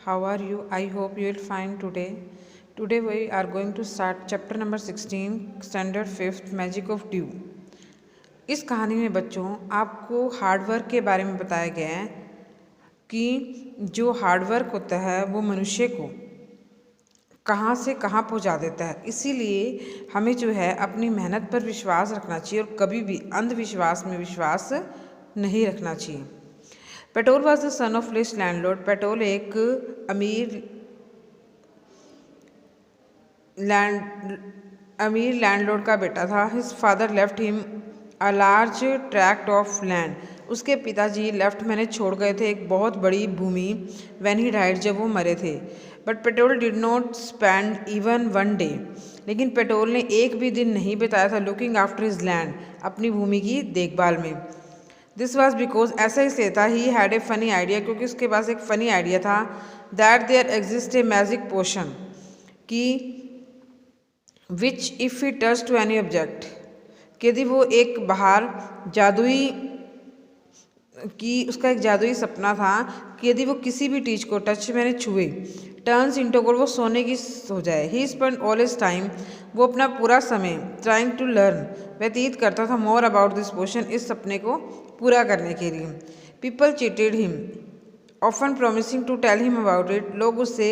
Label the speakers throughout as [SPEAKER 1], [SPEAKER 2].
[SPEAKER 1] How are you? I hope you will find today. Today we are going to start chapter number 16, standard 5th, Magic of Dew. इस कहानी में बच्चों आपको hard work के बारे में बताया गया है कि जो हार्डवर्क होता है वो मनुष्य को कहाँ से कहाँ पहुँचा देता है। इसीलिए हमें जो है अपनी मेहनत पर विश्वास रखना चाहिए और कभी भी अंधविश्वास में विश्वास नहीं रखना चाहिए। Petrol was the son of rich landlord. Petrol एक अमीर लैंडलॉर्ड का बेटा था। His father left him a large tract of land. उसके पिताजी लेफ्ट मैंने छोड़ गए थे एक बहुत बड़ी भूमि। व्हेन ही डाइड, जब वो मरे थे। But petrol did not spend even one day. लेकिन पेटोल ने एक भी दिन नहीं बिताया था लुकिंग आफ्टर हिज लैंड, अपनी भूमि की देखभाल में। दिस वॉज बिकॉज, ऐसा इसलिए था, he had a funny idea, क्योंकि उसके पास एक फ़नी आइडिया था, that there exist a magic potion, कि which if he touch to any object, कि यदि वो एक बाहर जादुई कि उसका एक जादुई सपना था कि यदि वो किसी भी चीज़ को टच मैंने छुए, टर्न्स इंटू गोल्ड, वो सोने की हो जाए। ही स्पेंड ऑल हिज टाइम, वो अपना पूरा समय ट्राइंग टू लर्न, व्यतीत करता था, मोर अबाउट दिस पोशन, इस सपने को पूरा करने के लिए। People cheated him often promising to tell him about it, लोग उससे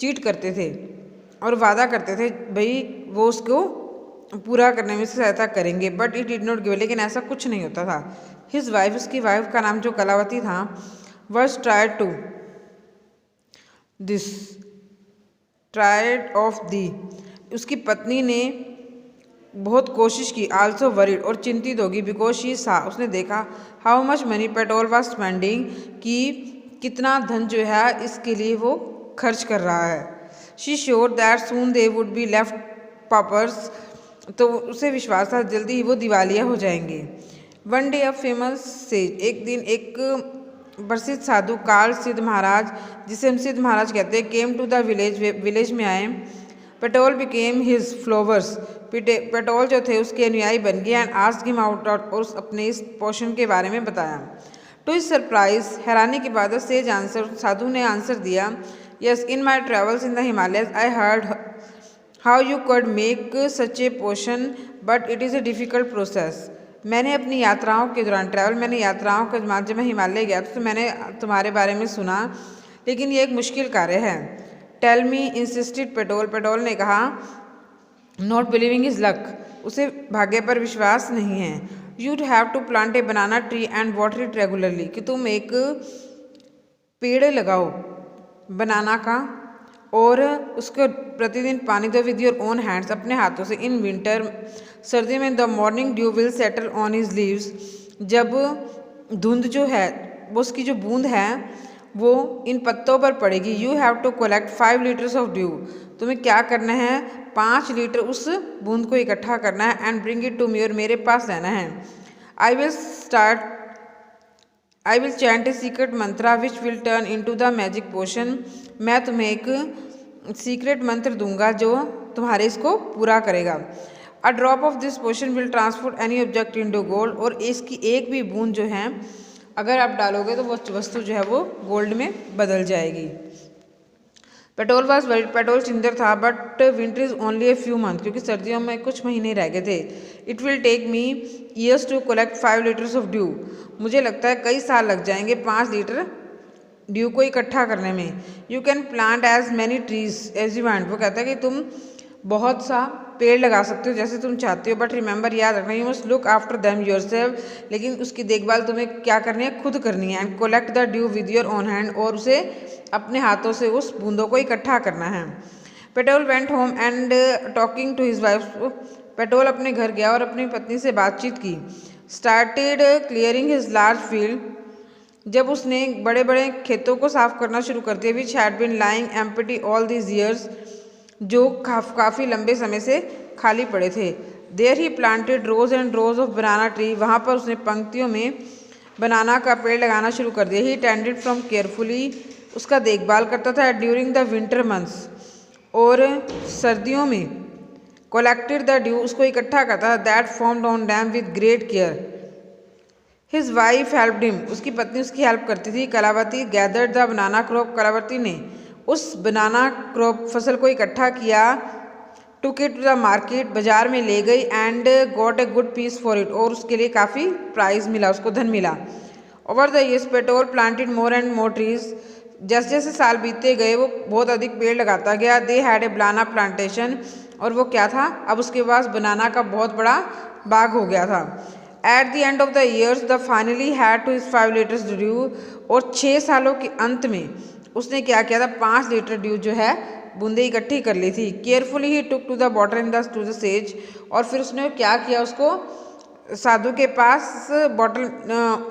[SPEAKER 1] चीट करते थे और वादा करते थे भाई वो उसको पूरा करने में सहायता करेंगे, but it did not give, लेकिन ऐसा कुछ नहीं होता था। हिज वाइफ, उसकी वाइफ का नाम जो कलावती था, was tried to this tried of the, उसकी पत्नी ने बहुत कोशिश की, आल्सो वरीड, और चिंतित होगी, बिकॉज शी सा, उसने देखा, how much money petrol was spending, कि कितना धन जो है इसके लिए वो खर्च कर रहा है। She sure that soon they would be left paupers, तो उसे विश्वास था जल्दी ही वो दिवालिया हो जाएंगे। One day a famous says, एक दिन एक प्रसिद्ध साधु कार्ल सिद्ध महाराज, जिसे हम सिद्ध महाराज कहते हैं, केम टू द विलेज में आए। Petrol became his flowers, petrol जो थे उसके अनुयायी बन गए। एंड आस्क्ड हिम आउट, और अपने इस पोशन के बारे में बताया। टू हिज सरप्राइज, हैरानी की बात, सेज आंसर, साधु ने आंसर दिया, yes, in my travels in the Himalayas I heard how you could make such a potion, but it is a difficult process. मैंने अपनी यात्राओं के दौरान मैंने यात्राओं के दौरान जब मैं हिमालय गया तो मैंने तुम्हारे बारे में सुना, लेकिन ये एक मुश्किल कार्य है। Tell me, insisted Petol, Petol ने कहा। नॉट बिलीविंग इज लक, उसे भाग्य पर विश्वास नहीं है। You'd have to plant a banana tree and water it regularly, कि तुम एक पेड़ लगाओ बनाना का और उसको प्रतिदिन पानी दो विद योर ओन हैंड्स, अपने हाथों से। इन विंटर, सर्दियों में, the morning due will settle on his leaves, जब धुंध जो है वो उसकी जो बूंद है वो इन पत्तों पर पड़ेगी। You have to collect 5 litres of dew, तुम्हें क्या करना है, 5 लीटर उस बूंद को इकट्ठा करना है। And bring it to me, और मेरे पास लाना है। I will chant a secret mantra which will turn into the magic potion, मैं तुम्हें एक सीक्रेट मंत्र दूंगा जो तुम्हारे इसको पूरा करेगा। A drop of this potion will transform any object into gold, और इसकी एक भी बूंद जो है अगर आप डालोगे तो वो वस्तु जो है वो गोल्ड में बदल जाएगी। पेटोल वॉज वरीड, पेटोल चिंतित था, but winter is only a few month, क्योंकि सर्दियों में कुछ महीने रह गए थे। It will take me years to collect 5 litres of dew, मुझे लगता है कई साल लग जाएंगे 5 लीटर ड्यू को इकट्ठा करने में। You can plant as many trees as you want, वो कहता है कि तुम बहुत सा पेड़ लगा सकते हो जैसे तुम चाहते हो, बट रिमेंबर, याद रखना, you must look after them yourself, लेकिन उसकी देखभाल तुम्हें क्या करनी है, खुद करनी है। And collect the due with your own hand, और उसे अपने हाथों से उस बूंदों को इकट्ठा करना है। Petol went home and talking to his wife, Petol अपने घर गया और अपनी पत्नी से बातचीत की। Started clearing his large field, जब उसने बड़े बड़े खेतों को साफ करना शुरू कर दिया। Which had been lying empty all these years, जो काफ़ी लंबे समय से खाली पड़े थे। There he planted rows and rows of banana tree, वहाँ पर उसने पंक्तियों में बनाना का पेड़ लगाना शुरू कर दिया। ही टेंडेड फ्रॉम केयरफुली, उसका देखभाल करता था। ड्यूरिंग द विंटर मंथ्स, और सर्दियों में, कलेक्टेड द ड्यू, उसको इकट्ठा करता था। That farmed on them with great care, his wife helped him, उसकी पत्नी उसकी हेल्प करती थी। Kalavati gathered the banana crop, Kalavati ने उस बनाना क्रॉप फसल को इकट्ठा किया। Took it to the market, बाजार में ले गई। And got a good price for it, और उसके लिए काफ़ी प्राइज मिला, उसको धन मिला। Over the years Petol planted more and more trees, जैसे जैसे साल बीतते गए वो बहुत अधिक पेड़ लगाता गया। They had a banana plantation, और वो क्या था, अब उसके पास बनाना का बहुत बड़ा बाग हो गया था। At the end of the years the finally had to his 5 litres dew, और 6 सालों के अंत में उसने क्या किया था, 5 लीटर ड्यू जो है बूंदे इकट्ठी कर ली थी। Carefully he took to the bottle in the to the sage, और फिर उसने क्या किया, उसको साधु के पास बॉटल,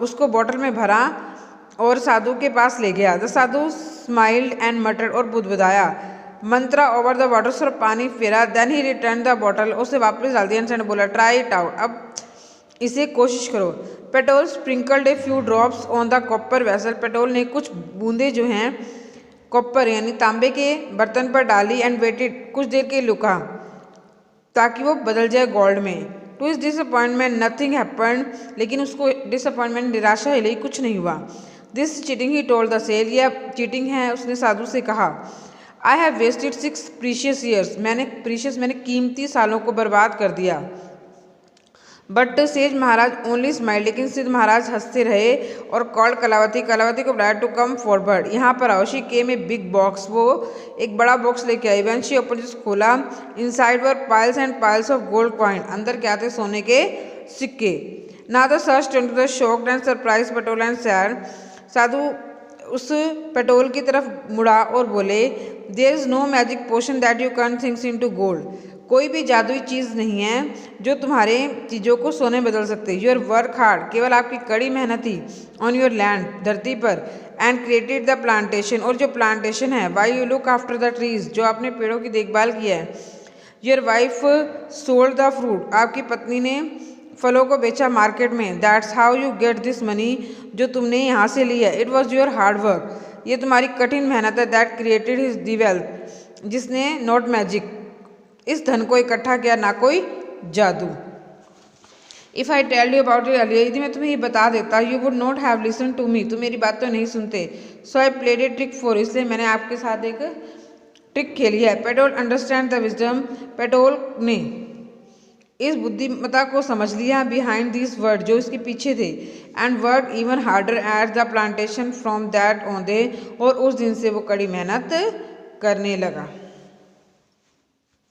[SPEAKER 1] उसको बॉटल में भरा और साधु के पास ले गया। द साधु स्माइल्ड एंड मटर्ड, और बुदबुदाया। मंत्रा ओवर द वाटर, और पानी फेरा। Then he return the bottle, उसे वापस डाल दिया। एंड बोला ट्राई इट आउट, अब इसे कोशिश करो। Petrol sprinkled a few drops on the copper vessel, petrol ने कुछ बूंदे जो हैं कॉपर यानी तांबे के बर्तन पर डाली। एंड वेटेड, कुछ देर के लुका ताकि वो बदल जाए गोल्ड में। To his disappointment nothing happened, लेकिन उसको डिसअपॉइंटमेंट निराशा ही लगी, कुछ नहीं हुआ। This cheating he told the sage, यह चीटिंग है, उसने साधु से कहा। I have wasted 6 precious years, मैंने कीमती सालों को बर्बाद कर दिया। बट सेज महाराज ओनली स्माइल, लेकिन सिद्ध महाराज हंसते रहे। और कॉल्ड कलावती, कलावती को बुलाया टू कम फॉरवर्ड, यहाँ पर आओ। She came a big box, वो एक बड़ा बॉक्स लेके आई। व्हेन शी ओपन, खोला। Inside were piles and piles of gold coin, अंदर क्या थे, सोने के सिक्के। ना the search turn to the shocked and surprise petrol and sad, साधु उस पेट्रोल की तरफ मुड़ा और बोले, there is no magic potion that you can things into gold, कोई भी जादुई चीज़ नहीं है जो तुम्हारे चीज़ों को सोने में बदल सकते। योर वर्क हार्ड, केवल आपकी कड़ी मेहनत ही, ऑन योर लैंड, धरती पर। एंड क्रिएटेड द प्लांटेशन, और जो प्लांटेशन है। Why you look after the trees, जो आपने पेड़ों की देखभाल की है। Your wife sold the fruit, आपकी पत्नी ने फलों को बेचा मार्केट में। That's how you get this money, जो तुमने यहाँ से लिया। It was your hard work, ये तुम्हारी कठिन मेहनत है। That created his the wealth, जिसने नॉट मैजिक, इस धन को इकट्ठा किया, ना कोई जादू। If I tell you about it earlier, यदि मैं तुम्हें ये बता देता, you would not have listen to me, तुम मेरी बात तो नहीं सुनते। So I played a trick for, इसलिए मैंने आपके साथ एक ट्रिक खेली है। Petrol understand the wisdom, petrol ने इस बुद्धिमत्ता को समझ लिया। बिहाइंड दिस वर्ड, जो इसके पीछे थे। And work even harder at the plantation from that on day, और उस दिन से वो कड़ी मेहनत करने लगा।